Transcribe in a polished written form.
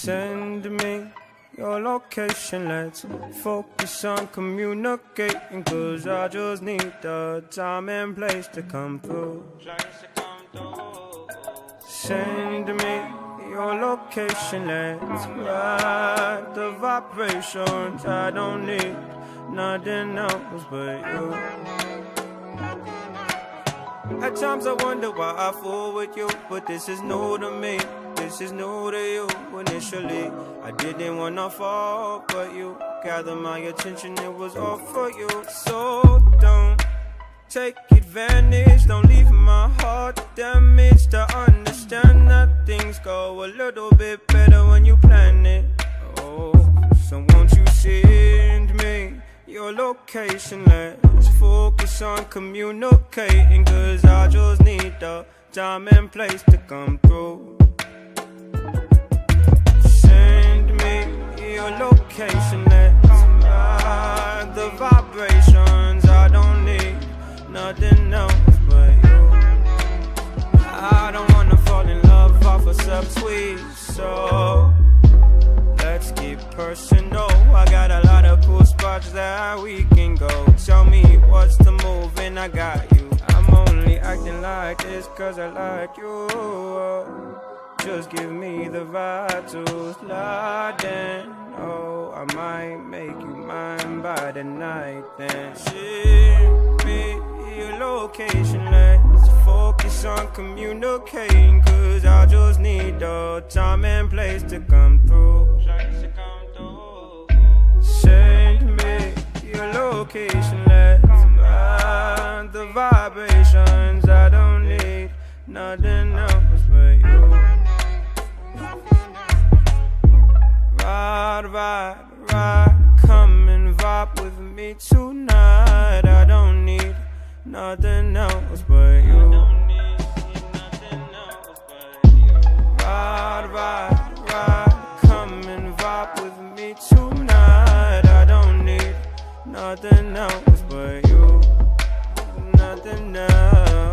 Send me your location, let's focus on communicating, 'cause I just need the time and place to come through. Send me your location, let's ride the vibrations. I don't need nothing else but you. At times I wonder why I fool with you, but this is new to me. This is new to you. Initially, I didn't wanna fall, but you gathered my attention, it was all for you. So don't take advantage, don't leave my heart damaged. I understand that things go a little bit better when you plan it. Oh, so won't you send me your location, let's focus on communicating, 'cause I just need the time and place to come through. Send me your location, let's ride the vibrations. I don't need nothing else but you. I don't wanna fall in love off a subtweet, so let's keep personal. I got a lot of cool spots that we can go. Tell me what's the move and I got you. I'm only acting like this 'cause I like you. Just give me the vibe to slide in. Oh, I might make you mine by the night then. Ship me your location, let's focus on communicating, 'cause I just need the time and place to come through. Send me your location, let's ride the vibrations. I don't need nothing else but you. Ride, ride, ride, come and vibe with me tonight. I don't need nothing else but you. Ride, ride, ride, come and vibe with me tonight. I don't need nothing else but you. Nothing else.